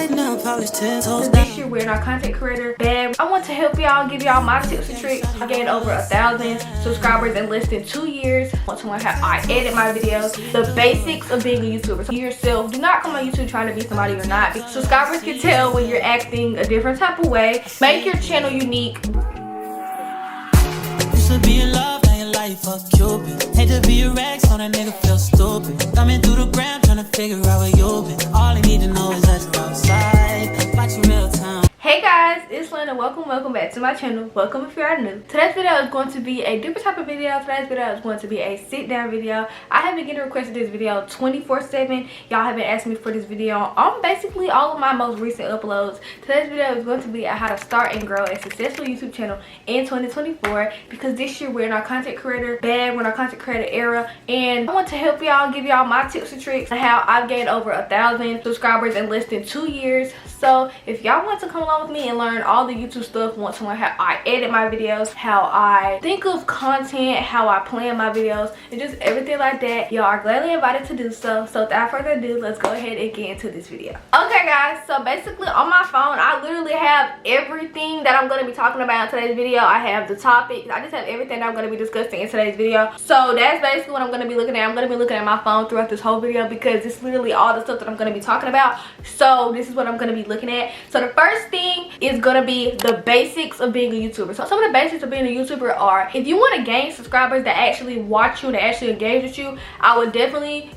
right now, polished 10 toes down. This year we're in our content creator bag. I want to help y'all, give y'all my tips and tricks. I gained over 1,000 subscribers in less than 2 years. I want to learn how I edit my videos, the basics of being a YouTuber. So you yourself, do not come on YouTube trying to be somebody you're not. Subscribers can tell when you're acting a different type of way. Make your channel unique. Used to be in love, now your life fuck Cupid. Hate to be a rag, so that nigga feel stupid. Thumbing through the gram, trying to figure out where you been. All I need to know is that you're outside, watching real time. Hey guys, it's Lena. Welcome back to my channel. Welcome if you are new. Today's video is going to be a different type of video. Today's video is going to be a sit down video. I have been getting requested this video 24/7. Y'all have been asking me for this video on basically all of my most recent uploads. Today's video is going to be on how to start and grow a successful YouTube channel in 2024, because this year we're in our content creator bag, we're in our content creator era, and I want to help y'all, give y'all my tips and tricks on how I've gained over 1,000 subscribers in less than 2 years. So if y'all want to come along with me and learn all the YouTube stuff, want to learn how I edit my videos, how I think of content, how I plan my videos, and just everything like that, y'all are gladly invited to do so. So without further ado, let's go ahead and get into this video. Okay guys, so basically on my phone I literally have everything that I'm going to be talking about in today's video. I have the topics, I just have everything that I'm going to be discussing in today's video. So that's basically what I'm going to be looking at. I'm going to be looking at my phone throughout this whole video because it's literally all the stuff that I'm going to be talking about. So this is what I'm going to be looking at. So the first thing is gonna be the basics of being a YouTuber. So some of the basics of being a YouTuber are, if you want to gain subscribers that actually watch you and that actually engage with you, I would definitely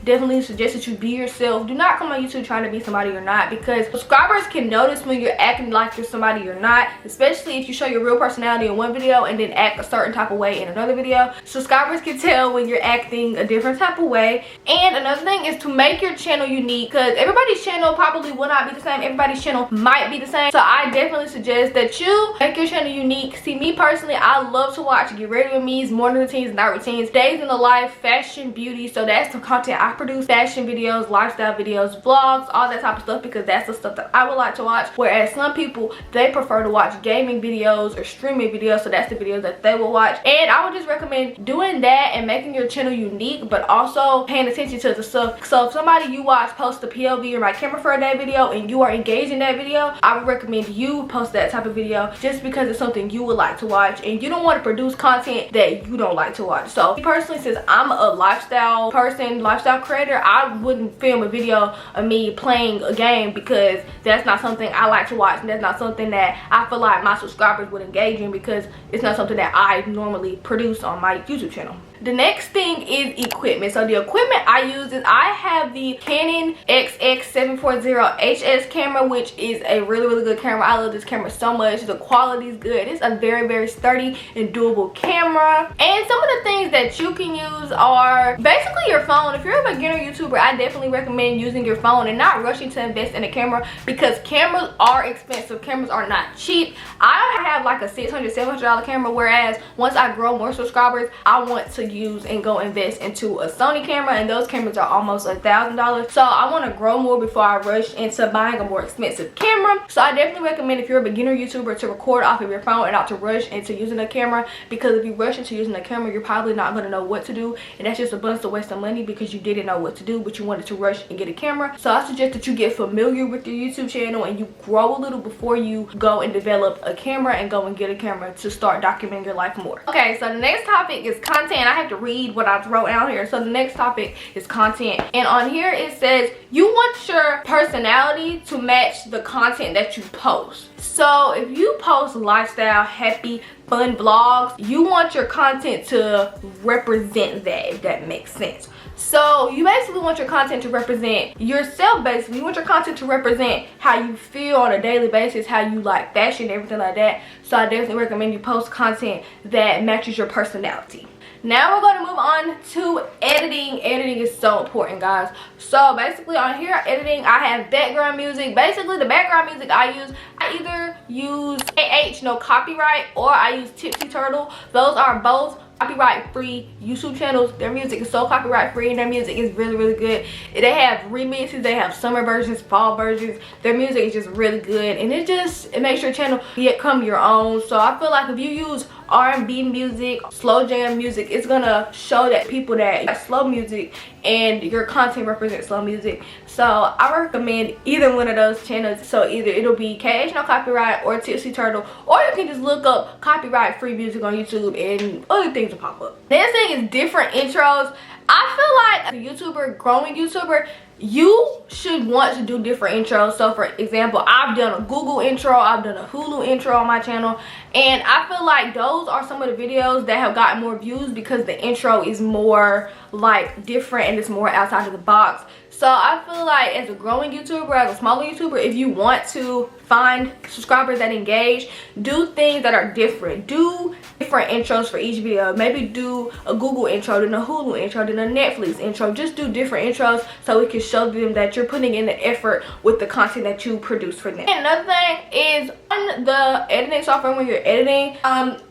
suggest that you be yourself. Do not come on YouTube trying to be somebody you're not, because subscribers can notice when you're acting like you're somebody you're not, especially if you show your real personality in one video and then act a certain type of way in another video. Subscribers can tell when you're acting a different type of way. And another thing is to make your channel unique, because everybody's channel probably will not be the same. Everybody's channel might be the same. So I definitely suggest that you make your channel unique. See, me personally, I love to watch Get Ready With Me's, morning routines, night routines, days in the life, fashion, beauty. So that's the content I produce: fashion videos, lifestyle videos, vlogs, all that type of stuff, because that's the stuff that I would like to watch. Whereas some people, they prefer to watch gaming videos or streaming videos, so that's the videos that they will watch. And I would just recommend doing that and making your channel unique, but also paying attention to the stuff. So if somebody you watch posts a POV or my camera for a day video and you are engaged in that video, I would recommend you post that type of video, just because it's something you would like to watch, and you don't want to produce content that you don't like to watch. So me personally, since I'm a lifestyle person, lifestyle creator, I wouldn't film a video of me playing a game, because that's not something I like to watch, and that's not something that I feel like my subscribers would engage in, because it's not something that I normally produce on my YouTube channel. The next thing is equipment. So the equipment I use is, I have the Canon XX740HS camera, which is a really good camera. I love this camera so much. The quality is good. It's a very sturdy and doable camera. And some of the things that you can use are basically your phone. If you're a beginner YouTuber, I definitely recommend using your phone and not rushing to invest in a camera, because cameras are expensive. Cameras are not cheap. I have like a $600-700 camera, whereas once I grow more subscribers, I want to use and go invest into a Sony camera, and those cameras are almost $1,000. So I want to grow more before I rush into buying a more expensive camera. So I definitely recommend, if you're a beginner YouTuber, to record off of your phone and not to rush into using a camera, because if you rush into using a camera, you're probably not going to know what to do, and that's just a bunch of waste of money, because you didn't know what to do but you wanted to rush and get a camera. So I suggest that you get familiar with your YouTube channel and you grow a little before you go and develop a camera and go and get a camera to start documenting your life more. Okay, so the next topic is content. I have to read what I wrote out here. So the next topic is content, and on here it says you want your personality to match the content that you post. So if you post lifestyle, happy, fun vlogs, you want your content to represent that, if that makes sense. So you basically want your content to represent yourself. Basically, you want your content to represent how you feel on a daily basis, how you like fashion, everything like that. So I definitely recommend you post content that matches your personality. Now we're going to move on to editing. Editing is so important, guys. So basically on here, editing, I have background music. Basically the background music I either use AH, no copyright, or I use Tipsy Turtle. Those are both copyright free YouTube channels. Their music is so copyright free and their music is really good. They have remixes, they have summer versions, fall versions. Their music is just really good, and it makes your channel become your own. So I feel like if you use R&B music, slow jam music, it's gonna show that people that like slow music and your content represents slow music. So I recommend either one of those channels. So either it'll be KH No Copyright or Tipsy Turtle, or you can just look up copyright free music on YouTube and other things will pop up. Next thing is different intros. I feel like as a YouTuber, growing YouTuber, you should want to do different intros. So for example, I've done a Google intro, I've done a Hulu intro on my channel, and I feel like those are some of the videos that have gotten more views because the intro is more like different and it's more outside of the box. So I feel like as a growing YouTuber, as a smaller YouTuber, if you want to find subscribers that engage, do things that are different. Do different intros for each video. Maybe do a Google intro, then a Hulu intro, then a Netflix intro. Just do different intros so we can show them that you're putting in the effort with the content that you produce for them. And another thing is on the editing software when you're editing,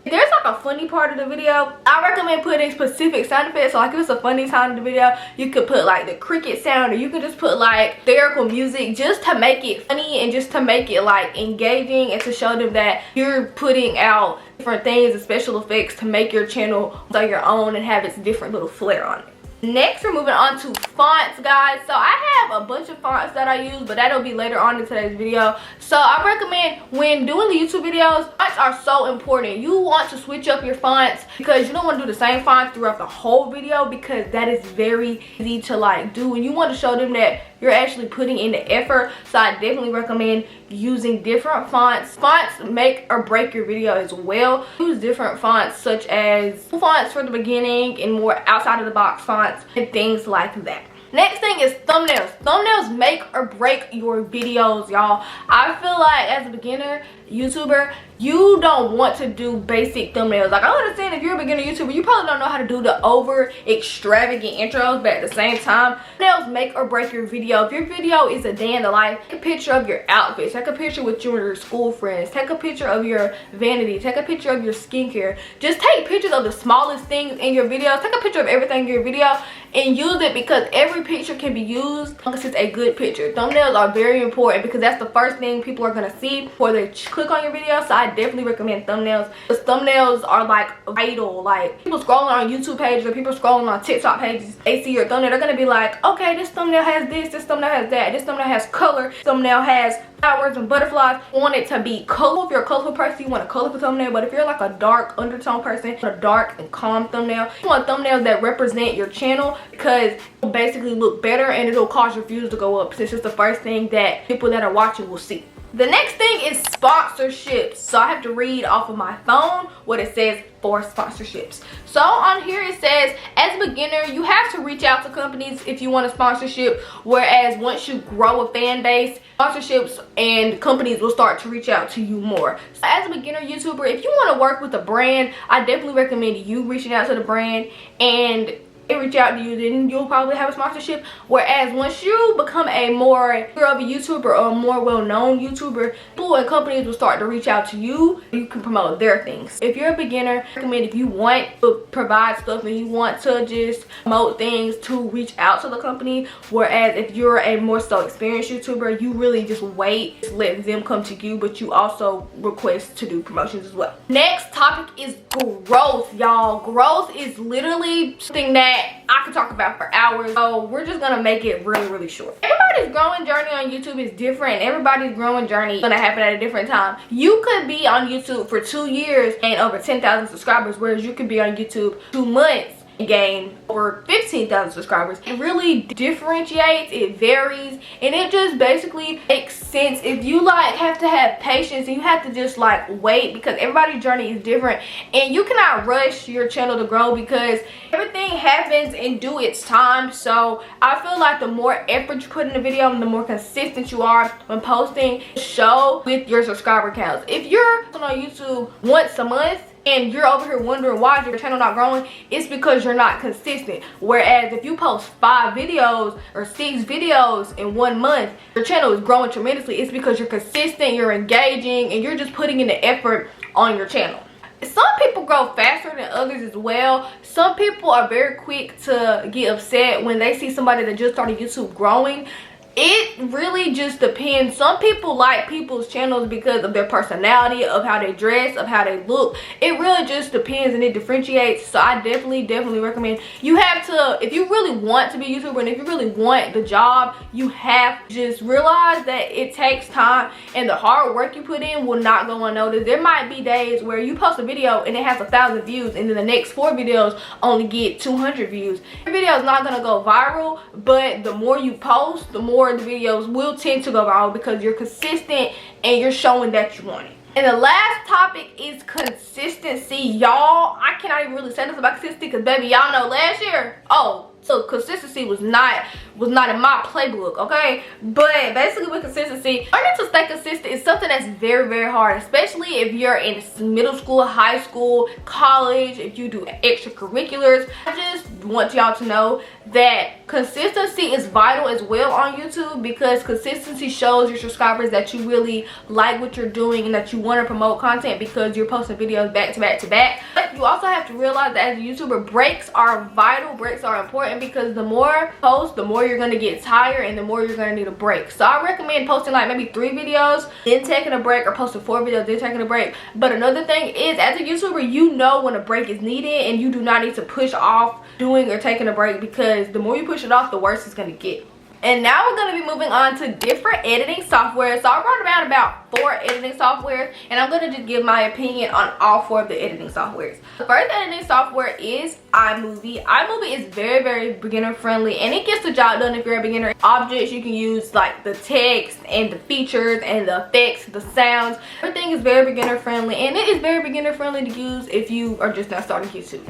there's like a funny part of the video. I recommend putting specific sound effects. So like if it's a funny sound in the video, you could put like the cricket sound, or you could just put like lyrical music just to make it funny and just to make it like engaging and to show them that you're putting out different things and special effects to make your channel so your own and have its different little flair on it. Next, we're moving on to fonts, guys. So I have a bunch of fonts that I use, but that'll be later on in today's video. So I recommend when doing the YouTube videos, fonts are so important. You want to switch up your fonts because you don't want to do the same fonts throughout the whole video, because that is very easy to like do, and you want to show them that you're actually putting in the effort. So I definitely recommend using different fonts. Fonts make or break your video as well. Use different fonts such as fonts for the beginning and more outside of the box fonts and things like that. Next thing is thumbnails. Thumbnails make or break your videos, y'all. I feel like as a beginner YouTuber, you don't want to do basic thumbnails. Like, I understand if you're a beginner YouTuber, you probably don't know how to do the over extravagant intros, but at the same time, thumbnails make or break your video. If your video is a day in the life, take a picture of your outfits, take a picture with your school friends, take a picture of your vanity, take a picture of your skincare. Just take pictures of the smallest things in your videos. Take a picture of everything in your video and use it, because every picture can be used as long as it's a good picture. Thumbnails are very important because that's the first thing people are going to see before they click on your video. So I definitely recommend thumbnails, because thumbnails are like vital. Like, people scrolling on YouTube pages or people scrolling on TikTok pages, they see your thumbnail, they're going to be like, okay, this thumbnail has this thumbnail has that, this thumbnail has color, this thumbnail has flowers and butterflies. You want it to be colorful. If you're a colorful person, you want a colorful thumbnail. But if you're like a dark undertone person, a dark and calm thumbnail. You want thumbnails that represent your channel, because it'll basically look better and it'll cause your views to go up, since it's the first thing that people that are watching will see. The next thing is sponsorships. So I have to read off of my phone what it says for sponsorships. So on here it says, as a beginner, you have to reach out to companies if you want a sponsorship, whereas once you grow a fan base, sponsorships and companies will start to reach out to you more. So as a beginner YouTuber, if you want to work with a brand, I definitely recommend you reaching out to the brand and they reach out to you, then you'll probably have a sponsorship. Whereas once you become a more of a YouTuber or a more well-known YouTuber, people and companies will start to reach out to you. You can promote their things. If you're a beginner, I recommend, if you want to provide stuff and you want to just promote things, to reach out to the company. Whereas if you're a more so experienced YouTuber, you really just wait, just let them come to you, but you also request to do promotions as well. Next topic is growth, y'all. Growth is literally something that I could talk about for hours, so we're just gonna make it really short. Everybody's growing journey on YouTube is different. Everybody's growing journey is gonna happen at a different time. You could be on YouTube for 2 years and over 10,000 subscribers, whereas you could be on YouTube 2 months and gain over 15,000 subscribers. It really differentiates, it varies, and it just basically makes sense. If you like have to have patience and you have to just like wait, because everybody's journey is different and you cannot rush your channel to grow, because everything happens in due its time. So I feel like the more effort you put in the video and the more consistent you are when posting, show with your subscriber counts. If you're on YouTube once a month and you're over here wondering why your channel not growing, it's because you're not consistent. Whereas if you post 5 videos or 6 videos in 1 month, your channel is growing tremendously. It's because you're consistent, you're engaging, and you're just putting in the effort on your channel. Some people grow faster than others as well. Some people are very quick to get upset when they see somebody that just started YouTube growing. It really just depends. Some people like people's channels because of their personality, of how they dress, of how they look. It really just depends and it differentiates. So I definitely recommend, you have to, if you really want to be a YouTuber and if you really want the job, you have to just realize that it takes time and the hard work you put in will not go unnoticed. There might be days where you post a video and it has 1,000 views and then the next 4 videos only get 200 views. Your video is not gonna go viral, but the more you post, the more the videos will tend to go viral because you're consistent and you're showing that you want it. And the last topic is consistency. Y'all, I cannot even really say this about consistency because baby, y'all know last year, so consistency was not in my playbook, okay? But basically with consistency, learning to stay consistent is something that's very hard, especially if you're in middle school, high school, college, if you do extracurriculars. I just want y'all to know that consistency is vital as well on YouTube because consistency shows your subscribers that you really like what you're doing and that you want to promote content because you're posting videos back to back. But you also have to realize that as a YouTuber, breaks are vital, breaks are important because the more posts, the more you're going to get tired and the more you're going to need a break. So I recommend posting like maybe 3 videos, then taking a break, or posting 4 videos, then taking a break. But another thing is, as a YouTuber, you know when a break is needed and you do not need to push off doing or taking a break because the more you push it off, the worse it's going to get. And now we're going to be moving on to different editing software. So I wrote down about 4 editing softwares and I'm going to just give my opinion on all 4 of the editing softwares. The first editing software is iMovie. iMovie is very beginner friendly and it gets the job done if you're a beginner. Objects you can use like the text and the features and the effects, the sounds. Everything is very beginner friendly and it is very beginner friendly to use if you are just not starting YouTube.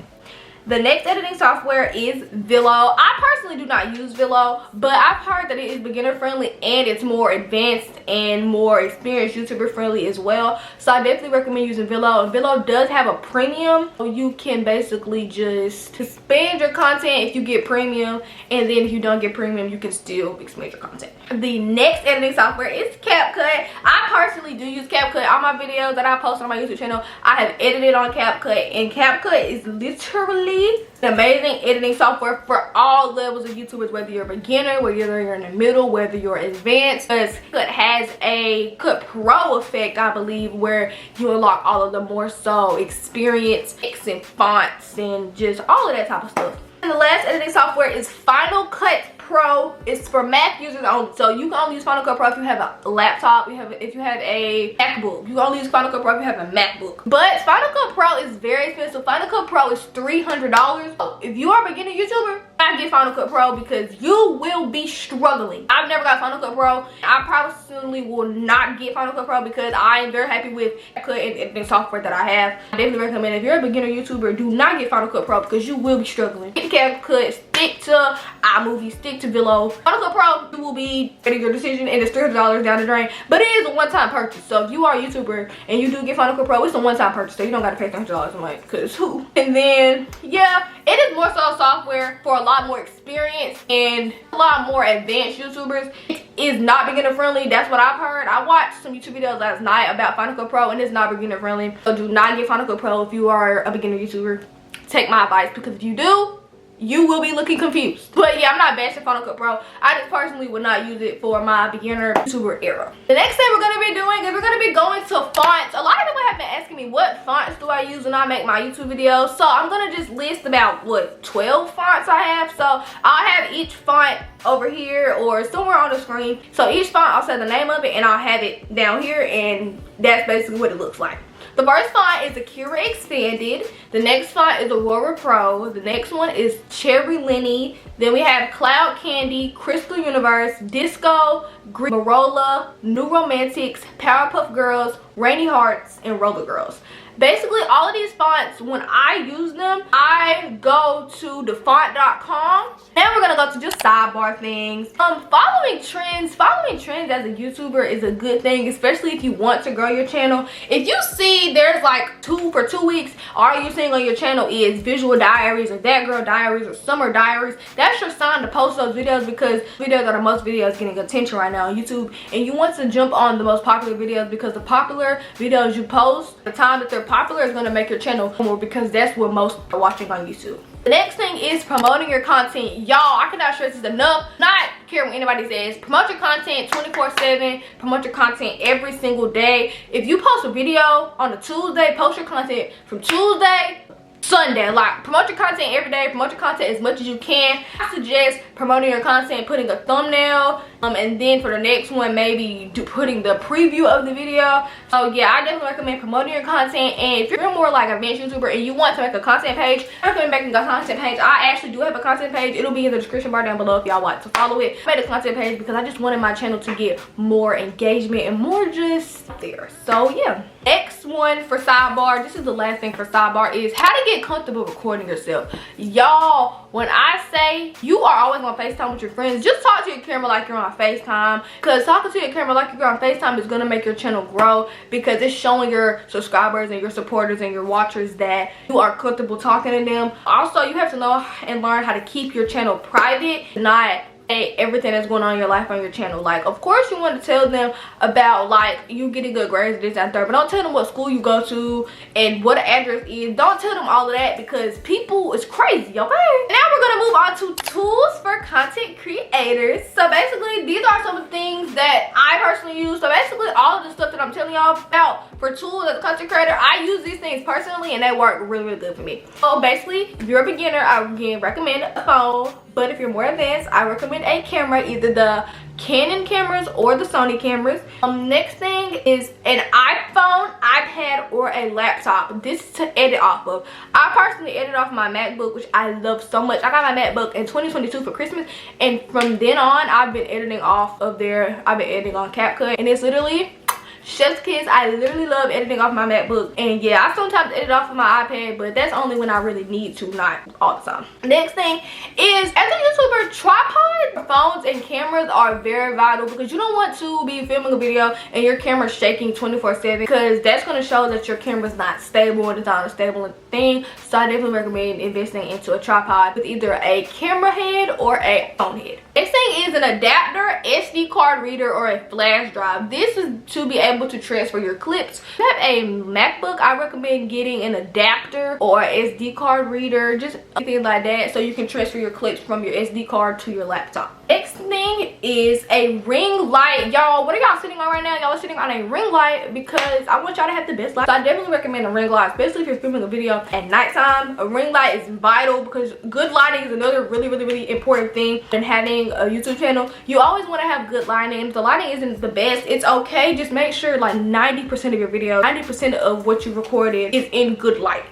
The next editing software is Velo. I personally do not use Velo, but I've heard that it is beginner friendly and it's more advanced and more experienced YouTuber friendly as well. So I definitely recommend using Velo. And Velo does have a premium. So you can basically just expand your content if you get premium, and then if you don't get premium, you can still expand your content. The next editing software is CapCut. I personally do use CapCut. All my videos that I post on my YouTube channel, I have edited on CapCut, and CapCut is literally an amazing editing software for all levels of YouTubers, whether you're a beginner, whether you're in the middle, whether you're advanced. Because CapCut has a Cut Pro effect, I believe, where you unlock all of the more so experience, text and fonts and just all of that type of stuff. And the last editing software is Final Cut Pro. It's for Mac users only, so you can only use Final Cut Pro if you have a laptop, if you have a MacBook. You can only use Final Cut Pro if you have a MacBook. But Final Cut Pro is very expensive. Final Cut Pro is $300. So if you are a beginner YouTuber, I get Final Cut Pro because you will be struggling. I've never got Final Cut Pro. I personally will not get Final Cut Pro because I am very happy with CapCut and editing software that I have. I definitely recommend if you're a beginner YouTuber, do not get Final Cut Pro because you will be struggling. Get CapCut, stick to iMovie, stick to Velo. Final Cut Pro, you will be getting your decision and it's $300 down the drain. But it is a one-time purchase. So if you are a YouTuber and you do get Final Cut Pro, it's a one-time purchase. So you don't got to pay $300 a month because who? And then, yeah, it is more so software for a lot more experience and a lot more advanced YouTubers. It is not beginner friendly. That's what I've heard. I watched some YouTube videos last night about Final Cut Pro and it's not beginner friendly. So do not get Final Cut Pro if you are a beginner YouTuber. Take my advice because if you do, you will be looking confused. But yeah, I'm not bashing Final Cut Pro. I just personally would not use it for my beginner YouTuber era. The next thing we're going to be doing is we're going to be going to fonts. A lot of people have been asking me what fonts do I use when I make my YouTube videos. So I'm going to just list about, what, 12 fonts I have. So I'll have each font over here or somewhere on the screen. So each font, I'll say the name of it and I'll have it down here, and that's basically what it looks like. The first font is Akira Expanded. The next font is Aurora Pro. The next one is Cherry Lenny. Then we have Cloud Candy, Crystal Universe, Disco, Green, Marola, New Romantics, Powerpuff Girls, Rainy Hearts, and Roller Girls. Basically, all of these fonts, when I use them, I go to thefont.com. Now we're gonna go to just sidebar things. Following trends as a YouTuber is a good thing, especially if you want to grow your channel. If you see there's like 2 weeks, all you're seeing on your channel is visual diaries or that girl diaries or summer diaries, that's your sign to post those videos because videos are the most videos getting attention right now on YouTube. And you want to jump on the most popular videos because the popular videos you post, the time that they're popular is going to make your channel more because that's what most are watching on YouTube. The next thing is promoting your content. Y'all, I cannot stress this enough. Not care what anybody says. Promote your content 24/7. Promote your content every single day. If you post a video on a Tuesday, post your content from Tuesday Sunday. Like, promote your content every day. Promote your content as much as you can. I suggest promoting your content, putting a thumbnail, and then for the next one, maybe putting the preview of the video. So yeah, I definitely recommend promoting your content. And if you're more like a advanced YouTuber and you want to make a content page, I recommend making a content page. I actually do have a content page. It'll be in the description bar down below if y'all want to follow it. I made a content page because I just wanted my channel to get more engagement and more just there. So yeah. Next one for sidebar, this is the last thing for sidebar, is how to get comfortable recording yourself. Y'all, when I say you are always on FaceTime with your friends, just talk to your camera like you're on FaceTime, because talking to your camera like you're on FaceTime is going to make your channel grow, because it's showing your subscribers and your supporters and your watchers that you are comfortable talking to them. Also, you have to know and learn how to keep your channel private, not everything that's going on in your life on your channel. Like, of course you want to tell them about like you getting good grades, this and third, but don't tell them what school you go to and what the address is. Don't tell them all of that, because people is crazy. Okay, now we're gonna move on to tools for content creators. So basically, these are some of the things that I personally use. So basically, all of the stuff that I'm telling y'all about for tools as a content creator, I use these things personally and they work really good for me. So basically, if you're a beginner, I would recommend a phone. But if you're more advanced, I recommend a camera, either the Canon cameras or the Sony cameras. Next thing is an iPhone, iPad, or a laptop. This is to edit off of. I personally edit off my MacBook, which I love so much. I got my MacBook in 2022 for Christmas, and from then on, I've been editing off of there. I've been editing on CapCut, and it's literally chef's kiss. I literally love editing off my MacBook, and yeah, I sometimes edit off of my iPad, but that's only when I really need to, not all the time. Next thing is, as a YouTuber, tripod phones and cameras are very vital, because you don't want to be filming a video and your camera's shaking 24/7, because that's going to show that your camera's not stable and it's not a stable thing. So I definitely recommend investing into a tripod with either a camera head or a phone head. Next thing is an adapter, SD card reader, or a flash drive. This is to be able to transfer your clips. If you have a MacBook, I recommend getting an adapter or SD card reader, just anything like that, so you can transfer your clips from your SD card to your laptop. Next thing is a ring light. Y'all, what are y'all sitting on right now? Y'all are sitting on a ring light, because I want y'all to have the best light. So I definitely recommend a ring light, especially if you're filming a video at nighttime. A ring light is vital, because good lighting is another really important thing in having a YouTube channel. You always want to have good lighting. If the lighting isn't the best, it's okay. Just make sure like 90% of your video, 90% of what you recorded is in good light.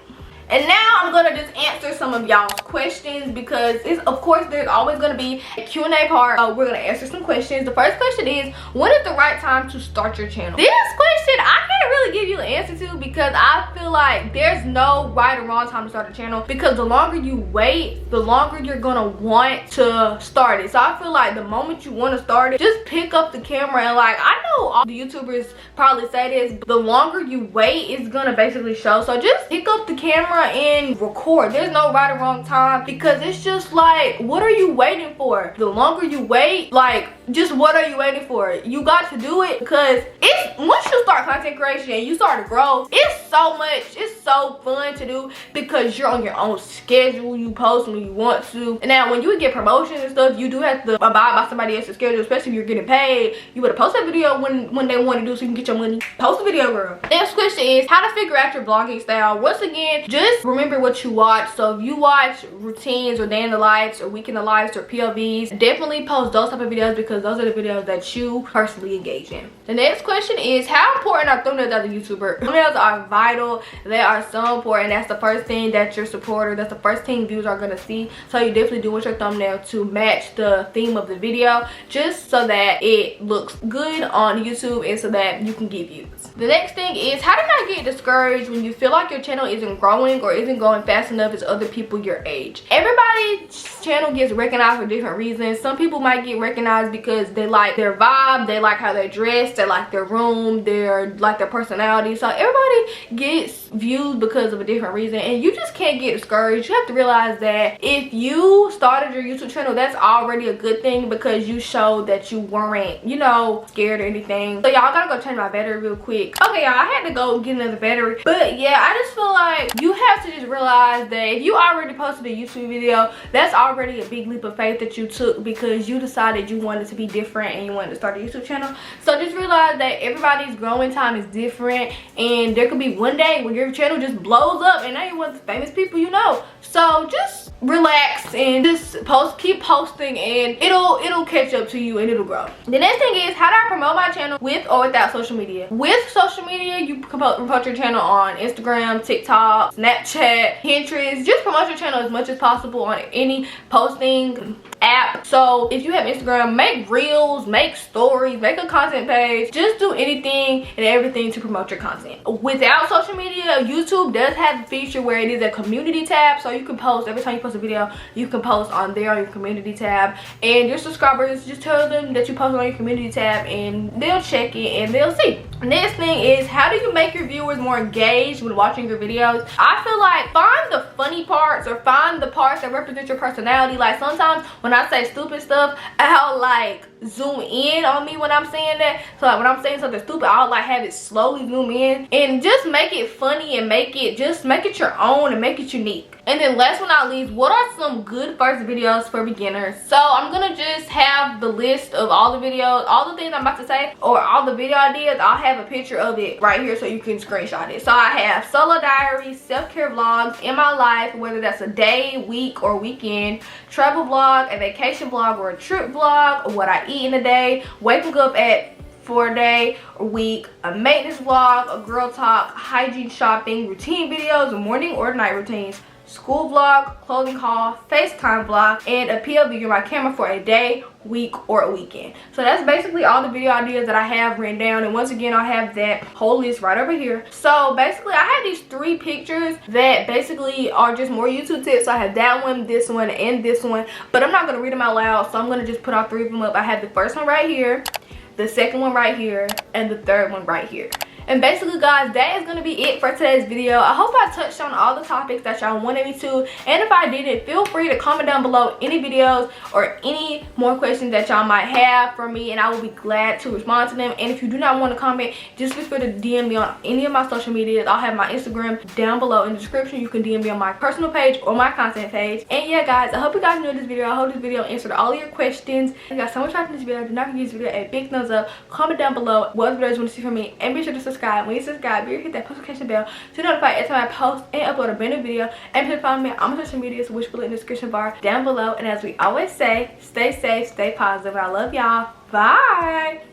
And now I'm gonna just answer some of y'all's questions, because of course there's always gonna be a Q&A part. We're gonna answer some questions. The first question is, when is the right time to start your channel? This question I can't really give you an answer to, because I feel like there's no right or wrong time to start a channel, because the longer you wait, the longer you're gonna want to start it. So I feel like the moment you want to start it, just pick up the camera, and like, I know all the YouTubers probably say this, but the longer you wait, it's gonna basically show. So just pick up the camera and record. There's no right or wrong time, because it's just like, what are you waiting for? The longer you wait, like, just what are you waiting for? You got to do it, because it's once you start content creation and you start to grow, it's so fun to do, because you're on your own schedule. You post when you want to. And now when you get promotions and stuff, you do have to abide by somebody else's schedule, especially if you're getting paid. You better post that video when they want to do, so you can get your money. Post a video, girl. Next question is how to figure out your vlogging style. Once again, just remember what you watch. So if you watch routines or day in the lives or week in the lives or POVs, definitely post those type of videos, because those are the videos that you personally engage in. The next question is, how important are thumbnails as a YouTuber? Thumbnails are vital. They are so important. That's the first thing that your supporter, that's the first thing viewers are gonna see. So you definitely do want your thumbnail to match the theme of the video, just so that it looks good on YouTube and so that you can get views. The next thing is how to not get discouraged when you feel like your channel isn't growing or isn't going fast enough as other people your age. Everybody's channel gets recognized for different reasons. Some people might get recognized because they like their vibe, they like how they dress, they like their room, they like their personality. So everybody gets views because of a different reason, and you just can't get discouraged. You have to realize that if you started your YouTube channel, that's already a good thing, because you showed that you weren't, you know, scared or anything anything. So y'all gotta go change my battery real quick. Okay, y'all, I had to go get another battery. But yeah, I just feel like you have to just realize that if you already posted a YouTube video, that's already a big leap of faith that you took because you decided you wanted to be different and you wanted to start a YouTube channel. So just realize that everybody's growing time is different, and there could be one day when your channel just blows up and now you're one of the famous people you know. So just relax and just keep posting, and it'll catch up to you and it'll grow. The next thing is, how do I promote my channel with or without social media? With social media, you promote your channel on Instagram, TikTok, Snapchat, Pinterest. Just promote your channel as much as possible on any posting app. So if you have Instagram, make reels, make stories, make a content page. Just do anything and everything to promote your content. Without social media, YouTube does have a feature where it is a community tab, so you can post every time you post a video. You can post on there on your community tab, and your subscribers, just tell them that you posted on your community tab and they'll check it and they'll see. Next thing is, how do you make your viewers more engaged when watching your videos? I feel like find the funny parts or find the parts that represent your personality. Like sometimes when I say stupid stuff, I'll like zoom in on me when I'm saying that. So like when I'm saying something stupid, I'll like have it slowly zoom in and just make it funny and make it your own and make it unique. And then last but not least, what are some good first videos for beginners? So I'm gonna just have the list of all the videos, all the things I'm about to say, or all the video ideas. I'll have a picture of it right here so you can screenshot it. So I have solo diaries, self-care vlogs, in my life, whether that's a day, week, or weekend, travel vlog, a vacation vlog, or a trip vlog, what I eat in a day, waking up for a day or week, a maintenance vlog, a girl talk, hygiene, shopping, routine videos, morning or night routines, school vlog, clothing haul, FaceTime vlog, and a POV on my camera for a day, week, or a weekend. So that's basically all the video ideas that I have written down, and once again I have that whole list right over here. So basically I have these 3 pictures that basically are just more YouTube tips. So I have that one, this one, and this one, but I'm not going to read them out loud, so I'm going to just put all 3 of them up. I have the first one right here, the second one right here, and the third one right here. And basically guys, that is going to be it for today's video. I hope I touched on all the topics that y'all wanted me to, and if I didn't, feel free to comment down below any videos or any more questions that y'all might have for me, and I will be glad to respond to them. And if you do not want to comment, just feel free to DM me on any of my social medias. I'll have my Instagram down below in the description. You can DM me on my personal page or my content page. And yeah guys, I hope you guys enjoyed this video. I hope this video answered all of your questions. Thank you guys so much for watching this video. Do not forget to give this video a big thumbs up, comment down below what other videos you want to see from me, and be sure to subscribe. When you subscribe, be sure to hit that post notification bell to notify every time I post and upload a brand new video. And please follow me on my social media, which will be in the description bar down below. And as we always say, stay safe, stay positive. I love y'all. Bye.